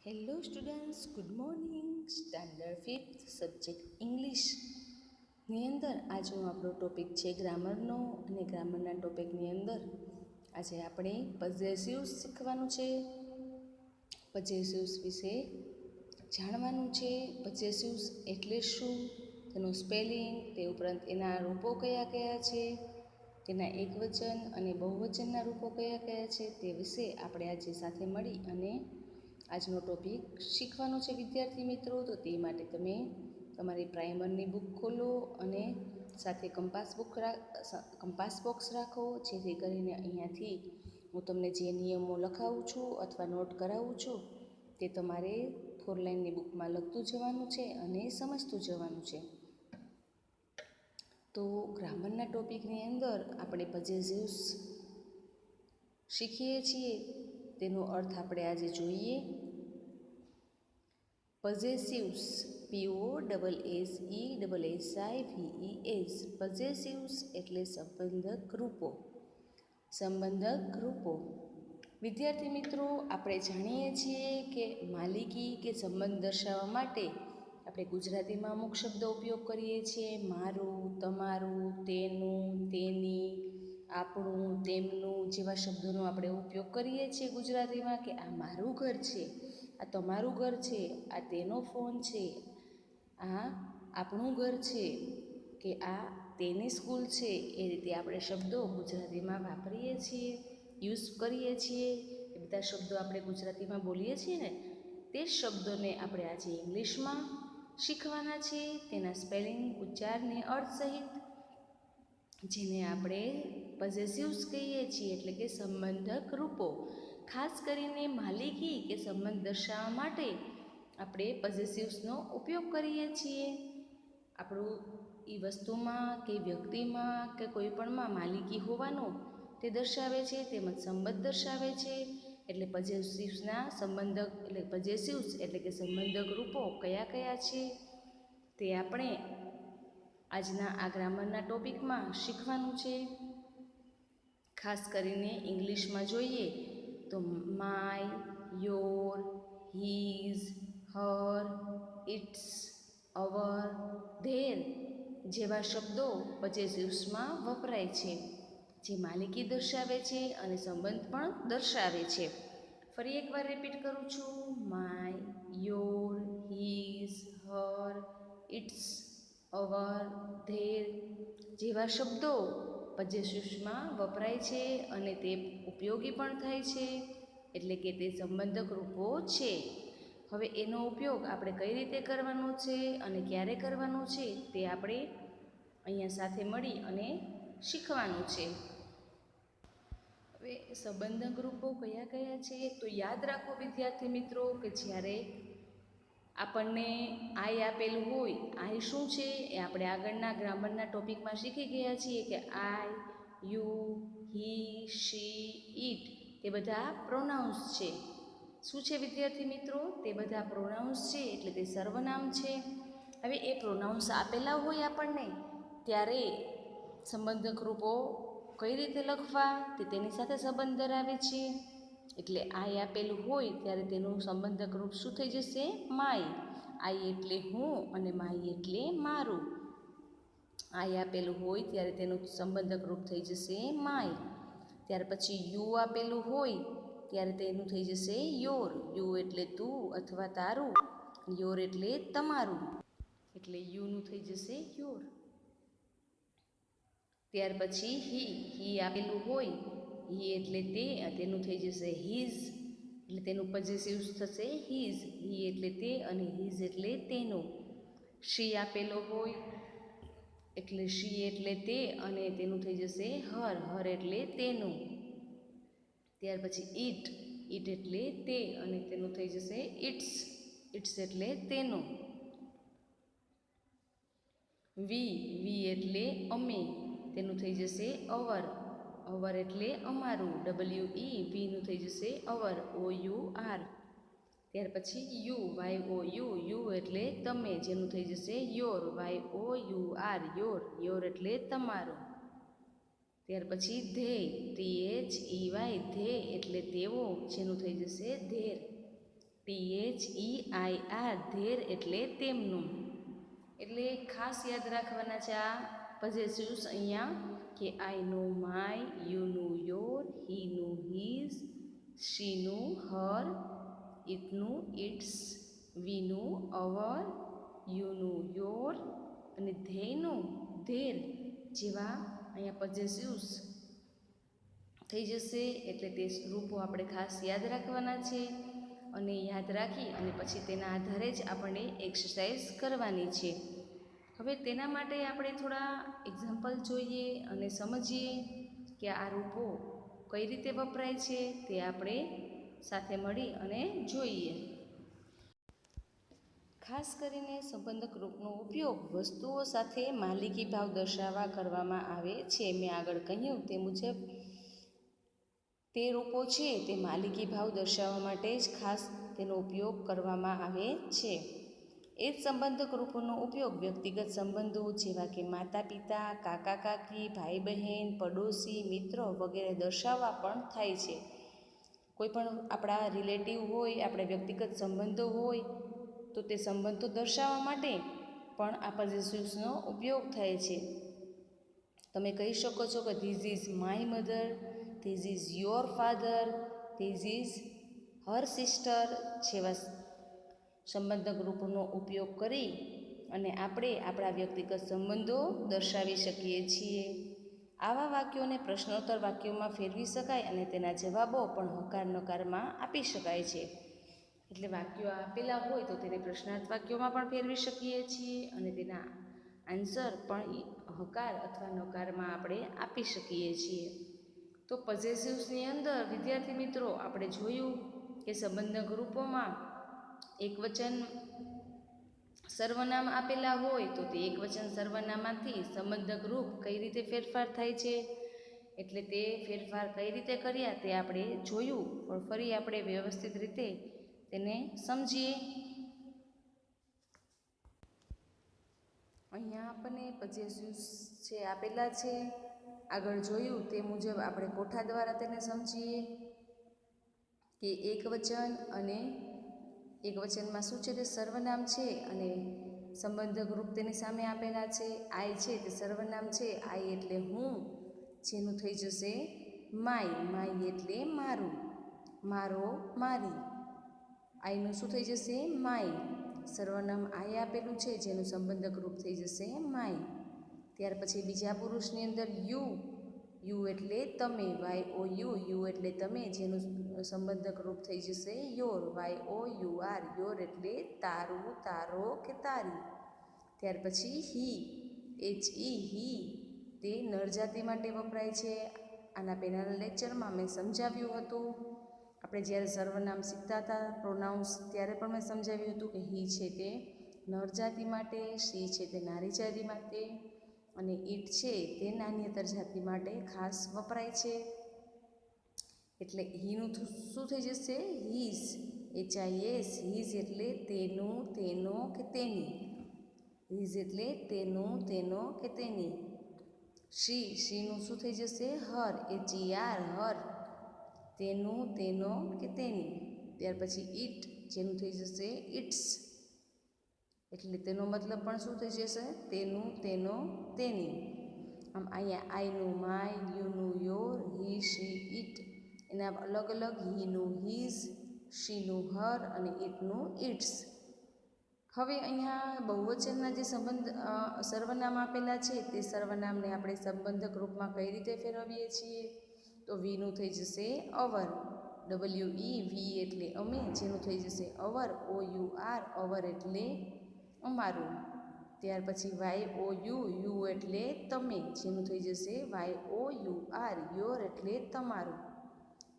Hello students, good morning. Standard 5th subject ઇંગ્લિશની અંદર આજનો આપણો ટોપિક છે ગ્રામરનો. અને ગ્રામરના ટોપિકની અંદર આજે આપણે પોઝેસિવ્સ શીખવાનું છે. પોઝેસિવ્સ વિશે જાણવાનું છે. પોઝેસિવ્સ એટલે શું, તેનું સ્પેલિંગ, તે ઉપરાંત એના રૂપો કયા કયા છે, તેના એકવચન અને બહુવચનના રૂપો કયા કયા છે, તે વિશે આપણે આજે સાથે મળી અને આજનો ટોપિક શીખવાનો છે વિદ્યાર્થી મિત્રો. તો તે માટે તમે તમારી પ્રાઇમરની બુક ખોલો અને સાથે કંપાસ બોક્સ રાખો, જેથી કરીને અહીંયાથી હું તમને જે નિયમો લખાવું છું અથવા નોટ કરાવું છું તે તમારે 4 લાઇનની બુકમાં લખતું જવાનું છે અને સમજતું જવાનું છે. તો ગ્રામરના ટોપિકની અંદર આપણે પોઝેસિવ્સ શીખીએ છીએ, તેનો અર્થ આપણે આજે જોઈએ. પોઝેસિવ્સ, POSSESSIVES, પોઝેસિવ્સ એટલે સંબંધક રૂપો. સંબંધક રૂપો વિદ્યાર્થી મિત્રો, આપણે જાણીએ છીએ કે માલિકી કે સંબંધ દર્શાવવા માટે આપણે ગુજરાતીમાં અમુક શબ્દો ઉપયોગ કરીએ છીએ. મારું, તમારું, તેનું, તેની, આપણું, તેમનું જેવા શબ્દોનો આપણે ઉપયોગ કરીએ છીએ ગુજરાતીમાં. કે આ મારું ઘર છે, આ તમારું ઘર છે, આ તેનો ફોન છે, આ આપણું ઘર છે, કે આ તેની સ્કૂલ છે. એ રીતે આપણે શબ્દો ગુજરાતીમાં વાપરીએ છીએ, યુઝ કરીએ છીએ. એ બધા શબ્દો આપણે ગુજરાતીમાં બોલીએ છીએ ને, તે શબ્દોને આપણે આજે ઇંગ્લિશમાં શીખવાના છીએ, તેના સ્પેલિંગ, ઉચ્ચારને અર્થ સહિત, જેને આપણે પોઝેસિવ્સ કહીએ છીએ, એટલે કે સંબંધક રૂપો. ખાસ કરીને માલિકી કે સંબંધ દર્શાવવા માટે આપણે પોઝેસિવ્સનો ઉપયોગ કરીએ છીએ. આપણું એ વસ્તુમાં કે વ્યક્તિમાં કે કોઈપણમાં માલિકી હોવાનું તે દર્શાવે છે, તેમજ સંબંધ દર્શાવે છે. એટલે પોઝેસિવ્સના સંબંધક એટલે પોઝેસિવ્સ એટલે કે સંબંધક રૂપો કયા કયા છે તે આપણે આજના આ ગ્રામરના ટોપિકમાં શીખવાનું છે. ખાસ કરીને ઇંગ્લિશમાં જોઈએ તો my, your, his, her, its, our, their જેવા શબ્દો પોઝેસિવ્સમાં વપરાય છે, જે માલિકી દર્શાવે છે અને સંબંધ પણ દર્શાવે છે. ફરી એકવાર રિપીટ કરું છું. My, your, his, her, its, our, their જેવા શબ્દો પોઝેસિવ્સમાં વપરાય છે અને તે ઉપયોગી પણ થાય છે, એટલે કે તે સંબંધક રૂપો છે. હવે એનો ઉપયોગ આપણે કઈ રીતે કરવાનો છે અને ક્યારે કરવાનો છે તે આપણે અહીંયા સાથે મળી અને શીખવાનું છે. હવે સંબંધક રૂપો કયા કયા છે તો યાદ રાખો વિદ્યાર્થી મિત્રો, કે જ્યારે આપણને આય આપેલું હોય, આય શું છે એ આપણે આગળના ગ્રામરના ટોપિકમાં શીખી ગયા છીએ કે આય, યુ, હી, શી, ઇટ તે બધા પ્રોનાઉન્સ છે. શું છે વિદ્યાર્થી મિત્રો? તે બધા પ્રોનાઉન્સ છે, એટલે તે સર્વનામ છે. હવે એ પ્રોનાઉન્સ આપેલા હોય આપણને ત્યારે સંબંધક રૂપો કઈ રીતે લખવા તે તેની સાથે સંબંધ ધરાવે છે. એટલે આય આપેલું હોય ત્યારે તેનું સંબંધક રૂપ શું થઈ જશે? માય. આય એટલે હું અને માય એટલે મારું. આય આપેલું હોય ત્યારે તેનું સંબંધક રૂપ થઈ જશે માય. ત્યાર પછી યુ આપેલું હોય ત્યારે તેનું થઈ જશે યોર. યુ એટલે તું અથવા તારું, યોર એટલે તમારું, એટલે યુનું થઈ જશે યોર. ત્યાર પછી હી આપેલું હોય, હી એટલે તે, તેનું થઈ જશે હીઝ, એટલે તેનું પોઝેસિવ્સ થશે હીઝ. હી એટલે તે અને હીઝ એટલે તેનું. શી આપેલો હોય એટલે શી એટલે તે અને તેનું થઈ જશે હર. હર એટલે તેનું. ત્યાર પછી ઇટ એટલે તે અને તેનું થઈ જશે ઇટ્સ. ઇટ્સ એટલે તેનું. વી એટલે અમે, તેનું થઈ જશે અવર. અવર એટલે અમારું. વીનું થઈ જશે અવર. OUR. ત્યાર પછી YOU એટલે તમે, જેનું થઈ જશે યોર. YOUR your. યોર એટલે તમારું. ત્યાર પછી ધેય, THEY ધેય એટલે તેઓ, જેનું થઈ જશે ધેર. THEIR ધેર એટલે તેમનું. એટલે ખાસ યાદ રાખવાના છે આ પોઝેસિવ્સ અહીંયા કે આઈનું માય, યુનું યોર, હીનું હીઝ, શીનું હર, ઇટનું ઇટ્સ, વીનું અવર, યુનું યોર અને ધેયનું ધેર જેવા અહીંયા પોઝેસિવ્સ થઈ જશે. એટલે તે રૂપો આપણે ખાસ યાદ રાખવાના છે અને યાદ રાખી અને પછી તેના આધારે જ આપણને એક્સરસાઇઝ કરવાની છે. હવે તેના માટે આપણે થોડા એક્ઝામ્પલ જોઈએ અને સમજીએ કે આ રૂપો કઈ રીતે વપરાય છે તે આપણે સાથે મળી અને જોઈએ. ખાસ કરીને સંબંધક રૂપનો ઉપયોગ વસ્તુઓ સાથે માલિકી ભાવ દર્શાવવા કરવામાં આવે છે. મેં આગળ કહ્યું તે મુજબ તે રૂપો છે તે માલિકી ભાવ દર્શાવવા માટે જ ખાસ તેનો ઉપયોગ કરવામાં આવે છે. એ જ સંબંધક રૂપોનો ઉપયોગ વ્યક્તિગત સંબંધો જેવા કે માતા પિતા, કાકા કાકી, ભાઈ બહેન, પડોશી, મિત્રો વગેરે દર્શાવવા પણ થાય છે. કોઈ પણ આપણા રિલેટિવ હોય, આપણા વ્યક્તિગત સંબંધો હોય તો તે સંબંધો દર્શાવવા માટે પણ આ પોઝેસિવ્સનો ઉપયોગ થાય છે. તમે કહી શકો છો કે this is my mother, this is your father, this is her sister જેવા સંબંધક રૂપોનો ઉપયોગ કરી અને આપણે આપણા વ્યક્તિગત સંબંધો દર્શાવી શકીએ છીએ. આવા વાક્યોને પ્રશ્નોત્તર વાક્યોમાં ફેરવી શકાય અને તેના જવાબો પણ હકાર નકારમાં આપી શકાય છે. એટલે વાક્યો આપેલા હોય તો તેને પ્રશ્નાર્થ વાક્યોમાં પણ ફેરવી શકીએ છીએ અને તેના આન્સર પણ હકાર અથવા નકારમાં આપણે આપી શકીએ છીએ. તો પોઝેસિવ્સની અંદર વિદ્યાર્થી મિત્રો આપણે જોયું કે સંબંધક રૂપોમાં એકવચન સર્વનામ આપેલા હોય તો તે એકવચન સર્વનામમાંથી સંબંધક રૂપ કઈ રીતે ફેરફાર થાય છે, એટલે તે ફેરફાર કઈ રીતે કર્યા તે આપણે જોયું. પણ ફરી આપણે વ્યવસ્થિત રીતે તેને સમજીએ. અહીંયા આપણને પોઝેસિવ્સ છે આપેલા છે. આગળ જોયું તે મુજબ આપણે કોઠા દ્વારા તેને સમજીએ કે એકવચન અને એકવચનમાં શું છે તે સર્વનામ છે અને સંબંધક રૂપ તેની સામે આપેલા છે. આઈ છે તે સર્વનામ છે, આઈ એટલે હું, જેનું થઈ જશે માય, માય એટલે મારું, મારો, મારી. આઈનું શું થઈ જશે માય, સર્વનામ આઈ આપેલું છે જેનું સંબંધક રૂપ થઈ જશે માય. ત્યાર પછી બીજા પુરુષની અંદર યુ, યુ એટલે તમે, વાય ઓ યુ, યુ એટલે તમે જેનું સંબંધક રૂપ થઈ જશે your, Y O U R, your એટલે તારું, તારો કે તારી. ત્યાર પછી હી, એચ ઈ, હી તે નર જાતિ માટે વપરાય છે. આના પહેલાંના લેક્ચરમાં મેં સમજાવ્યું હતું, આપણે જ્યારે સર્વનામ શીખતા હતા પ્રોનાઉન્સ ત્યારે પણ મેં સમજાવ્યું હતું કે હી છે તે નર જાતિ માટે, શી છે તે નારી જાતિ માટે અને ઈટ છે તે નાન્યતર જાતિ માટે ખાસ વપરાય છે. એટલે હીનું શું થઈ જશે હીઝ, HIS, હીઝ એટલે તેનું, તેનો કે તેની, હીઝ એટલે તેનું, તેનો કે તેની. શી, શીનું શું થઈ જશે હર, HER, હર તેનું, તેનો કે તેની. ત્યાર પછી ઈટ જેનું થઈ જશે ઇટ્સ, એટલે તેનો મતલબ પણ શું થઈ જશે તેનું, તેનો, તેની. આમ અહીંયા આઈનું માય, યુનું યોર, હી, શી, ઇટ એના અલગ અલગ, હીનું હીઝ, શીનું હર અને ઇટનું ઇટ્સ. હવે અહીંયા બહુવચનના જે સર્વનામ આપેલા છે તે સર્વનામને આપણે સંબંધક રૂપમાં કઈ રીતે ફેરવીએ છીએ તો વીનું થઈ જશે અવર, WEV એટલે અમે, જેનું થઈ જશે અવર, OUR અવર એટલે અમારું. ત્યાર પછી YOU, યુ એટલે તમે, જેનું થઈ જશે YOUR, યોર એટલે તમારું.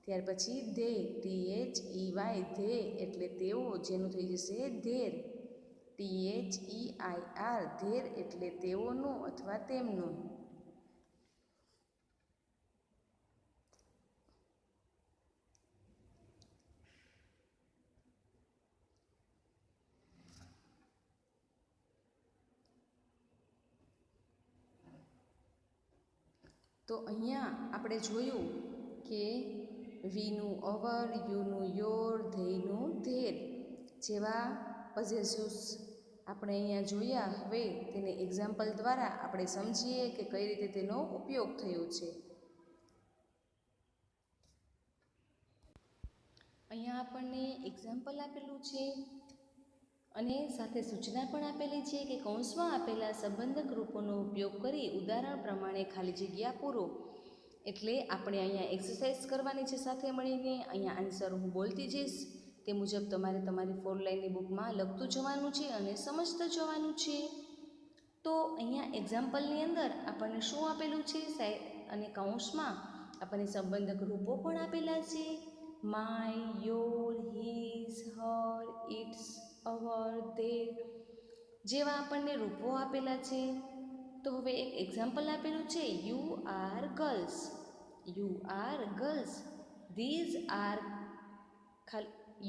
ત્યાર પછી ધે, THEY ધે એટલે તેઓ, જેનું થઈ જશે ધેર, THEIR ધેર એટલે તેઓનું અથવા તેમનું. તો અહીંયા આપણે જોયું કે વીનું અવર, યુનું યોર, ધેયનું ધેર જેવા પોઝેસિવ્સ આપણે અહીંયા જોયા, હવે તેને એક્ઝામ્પલ દ્વારા આપણે સમજીએ કે કઈ રીતે તેનો ઉપયોગ થયો છે. અહીંયા આપણને એક્ઝામ્પલ આપેલું છે અને સાથે સૂચના પણ આપેલી છે કે કૌંસમાં આપેલા સંબંધક રૂપોનો ઉપયોગ કરી ઉદાહરણ પ્રમાણે ખાલી જગ્યા પૂરો. એટલે આપણે અહીંયા એક્સરસાઇઝ કરવાની છે સાથે મળીને. અહીંયા આન્સર હું બોલતી જઈશ, તે મુજબ તમારે તમારી 4 લાઇનની બુકમાં લખતું જવાનું છે અને સમજતું જવાનું છે. તો અહીંયા એક્ઝામ્પલની અંદર આપણને શું આપેલું છે અને કૌંસમાં આપણને સંબંધક રૂપો પણ આપેલા છે. My, your, his, her, its, our, their જેવા આપણને રૂપો આપેલા છે. તો હવે એક એક્ઝામ્પલ આપેલું છે, you are girls. You are girls. This are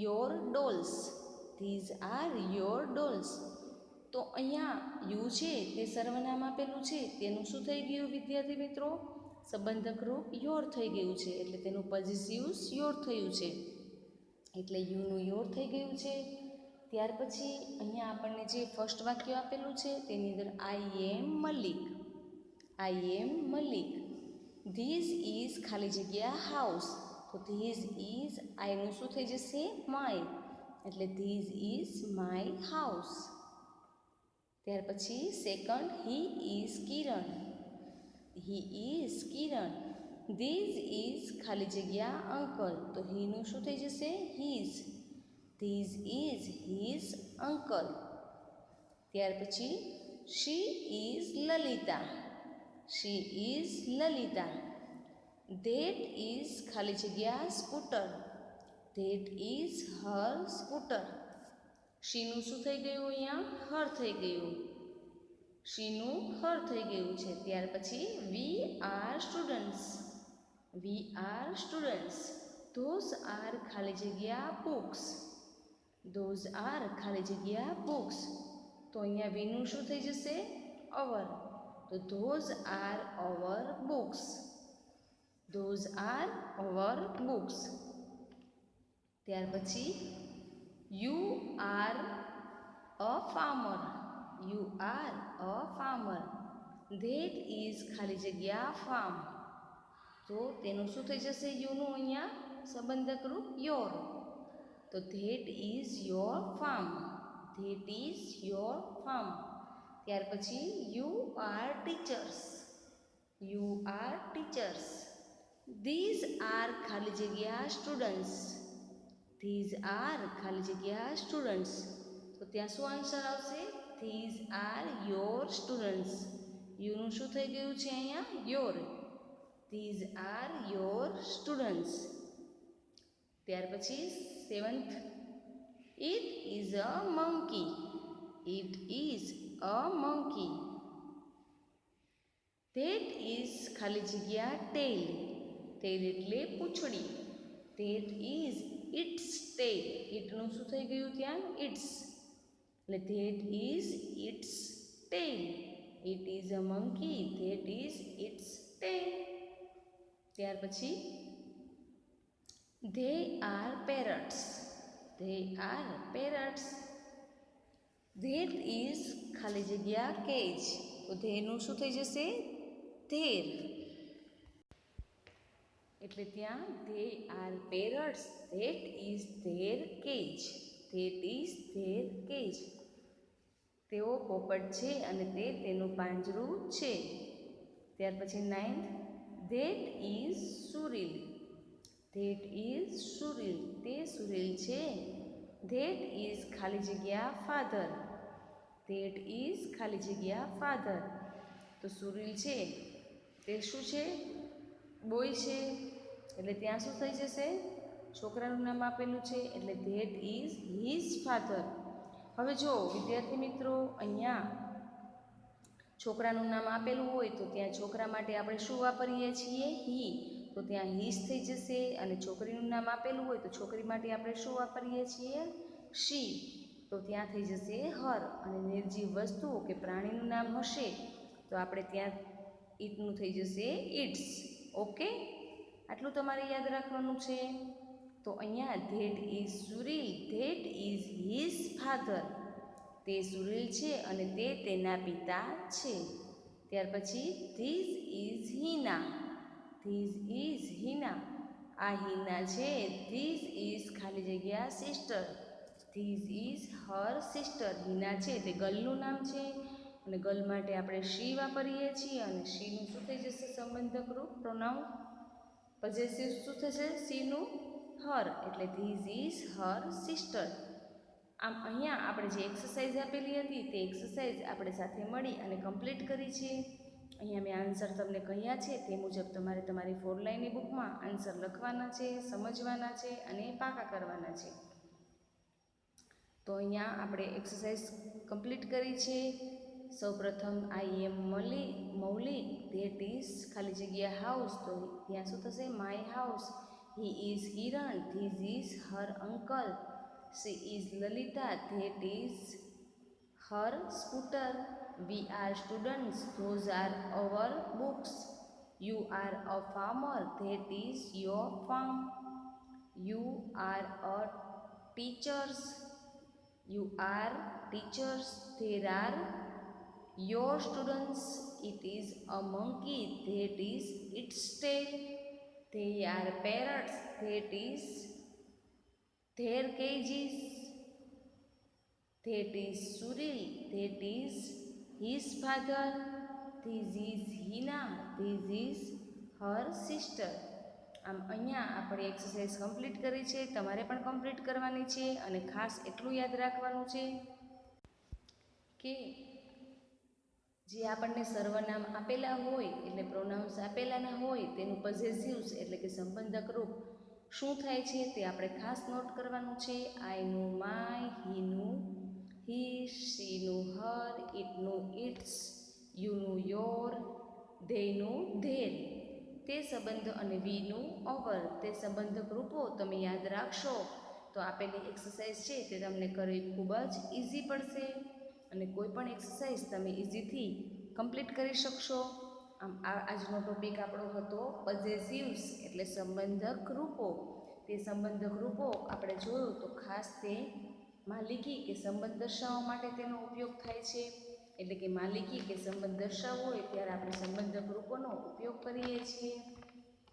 your dolls. This are your dolls. તો અહીંયા યુ છે તે સર્વનામ આપેલું છે, તેનું શું થઈ ગયું વિદ્યાર્થી મિત્રો? સંબંધક રૂપ યોર થઈ ગયું છે, એટલે તેનું પોઝેસિવ્સ યોર થયું છે, એટલે યુનું યોર થઈ ગયું છે. ત્યાર પછી અહીંયા આપણને જે ફર્સ્ટ વાક્ય આપેલું છે તેની અંદર આઈ એમ મલિક. આઈ એમ મલિક. ધીઝ ઇઝ ખાલી જગ્યા હાઉસ. તો ધીઝ ઇઝ આઈનું શું થઈ જશે? માય. એટલે ધીઝ ઇઝ માય હાઉસ. ત્યાર પછી second, he is Kiran. He is Kiran. This is ખાલી જગ્યા અંકલ. તો હીનું શું થઈ જશે? His. This is his uncle. ત્યાર પછી she is Lalita. She is Lalita. That is ખાલી જગ્યા scooter. That is her scooter. શીનું શું થઈ ગયું? અહીંયા હર થઈ ગયું. શીનું હર થઈ ગયું છે. ત્યાર પછી we are students. We are students. Those are ખાલી જગ્યા બુક્સ. ધોઝ આર ખાલી જગ્યા બુક્સ. તો અહીંયા વીનું શું થઈ જશે? અવર. તો those are our books. Those are our books. ત્યાર પછી you are a farmer. You are a farmer. That is ખાલી જગ્યા ફાર્મ. તો તેનું શું થઈ જશે? યુનું અહીંયા સંબંધક રૂપ યોર. તો that is your farm. That is your farm. ત્યાર પછી you are teachers. You are teachers. These are ખાલી જગ્યા સ્ટુડન્ટ્સ. ધીઝ આર ખાલી જગ્યા સ્ટુડન્ટ્સ. તો ત્યાં શું આન્સર આવશે? These are your students. યુનું શું થઈ ગયું છે અહીંયા? Your. These are your students. ત્યાર પછી seventh, it is a monkey. It is a monkey. That is ખાલી જગ્યા ટેલ. ટેલ એટલે પૂંછડી. That is its tail. ઇટનું શું થઈ ગયું ત્યાં? ઇટ્સ. એટલે that is its tail. It is a monkey. That is its tail. ત્યાર પછી they are parrots. They are parrots. That is ખાલી જગ્યા કેજ. તો ધેનું શું થઈ જશે? ધેર. એટલે ત્યાં they are parrots. That is their cage. That is their cage. તેઓ પોપટ છે અને તે તેનું પાંજરું છે. ત્યાર પછી ninth, that is Suril. That is Suril. તે સુરીલ છે. ધેટ ઇઝ ખાલી જગ્યા ફાધર. ધેટ ઇઝ ખાલી જગ્યા ફાધર. તો સુરીલ છે તે શું છે? બોય છે. એટલે ત્યાં શું થઈ જશે? છોકરાનું નામ આપેલું છે એટલે ધેટ ઇઝ હિઝ ફાધર. હવે જો વિદ્યાર્થી મિત્રો, અહીંયા છોકરાનું નામ આપેલું હોય તો ત્યાં છોકરા માટે આપણે શું વાપરીએ છીએ? હી. તો ત્યાં હિઝ થઈ જશે. અને છોકરીનું નામ આપેલું હોય તો છોકરી માટે આપણે શું વાપરીએ છીએ? શી. તો ત્યાં થઈ જશે હર. અને નિર્જીવ વસ્તુ કે પ્રાણીનું નામ હશે તો આપણે ત્યાં ઇટનું થઈ જશે ઇટ્સ. ઓકે, આટલું તમારે યાદ રાખવાનું છે. તો અહીંયા that is Suril. That is his father. તે સુનિલ છે અને તે તેના પિતા છે. ત્યાર પછી this is Hina. This is Hina. આ હિના છે. ધીસ ઇઝ ખાલી જગ્યા sister. This is her sister. Hina છે તે ગર્લનું નામ છે અને ગર્લ માટે આપણે શી વાપરીએ છીએ અને શીનું શું થઈ જશે સંબંધક રૂપ પ્રોનાઉન. પોઝેસિવ શું થશે શીનું હર એટલે ધીસ ઇઝ હર સિસ્ટર. આમ અહીંયા આપણે જે એક્સરસાઇઝ આપેલી હતી તે એક્સરસાઇઝ આપણે સાથે મળી અને કમ્પ્લીટ કરી છે. અહીંયા મેં આન્સર તમને કહ્યા છે તે મુજબ તમારે તમારી 4 લાઇનની બુકમાં આન્સર લખવાના છે, સમજવાના છે અને પાકા કરવાના છે. તો અહીંયા આપણે એક્સરસાઇઝ કમ્પ્લીટ કરી છે. સૌપ્રથમ આઈ એમ મૌલિક ધેટ ઇઝ ખાલી જગ્યા હાઉસ. તો ત્યાં શું થશે my house. He is Kiran. This is her uncle. She is Lalita. That is her scooter. We are students. Those are our books. You are a farmer. That is your farm. You are a teachers. You are teachers. There are your students. It is a monkey. That is its tail. They are parrots. That is their cages. That is Suril. That is his father. This is Hina. This is her sister. આમ અહીંયા આપણે exercise complete કરી છે. તમારે પણ complete કરવાની છે અને ખાસ એટલું યાદ રાખવાનું છે કે જે આપણને સર્વનામ આપેલા હોય એટલે પ્રોનાઉન્સ આપેલાના હોય તેનું પોઝેસિવ્સ એટલે કે સંબંધક રૂપ શું થાય છે તે આપણે ખાસ નોટ કરવાનું છે. આઈનું માય, હીનું હિસ, શીનું હર, ઇટનું ઇટ્સ, યુનું યોર, ધેયનું ધેર. તે સંબંધ અને વીનું ઓવર. તે સંબંધક રૂપો તમે યાદ રાખશો તો આપેલી એક્સરસાઇઝ છે તે તમને કરવી ખૂબ જ ઇઝી પડશે અને કોઈ પણ એક્સરસાઇઝ તમે ઇઝીથી કમ્પ્લીટ કરી શકશો. આમ આજનો ટોપિક આપણો હતો પોઝેસિવ્સ એટલે સંબંધક રૂપો. તે સંબંધક રૂપો આપણે જોયું તો ખાસ તે માલિકી કે સંબંધ દર્શાવવા માટે તેનો ઉપયોગ થાય છે. એટલે કે માલિકી કે સંબંધ દર્શાવવો હોય ત્યારે આપણે સંબંધક રૂપોનો ઉપયોગ કરીએ છીએ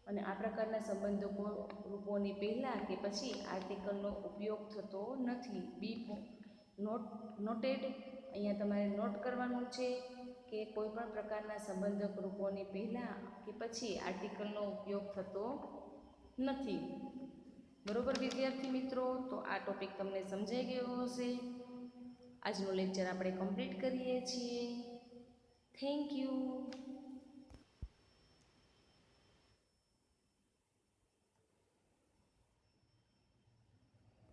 અને આ પ્રકારના સંબંધકો રૂપોની પહેલાં કે પછી આર્ટિકલનો ઉપયોગ થતો નથી. બી નોટેડ. અહીંયા તમારે નોટ કરવાનું છે કે કોઈ પણ પ્રકારના સંબંધક રૂપોની પહેલાં કે પછી આર્ટિકલનો ઉપયોગ થતો નથી. બરોબર વિદ્યાર્થી મિત્રો? તો આ ટોપિક તમને સમજાઈ ગયો હશે. આજનું લેક્ચર આપણે કમ્પ્લીટ કરીએ છીએ. Thank you.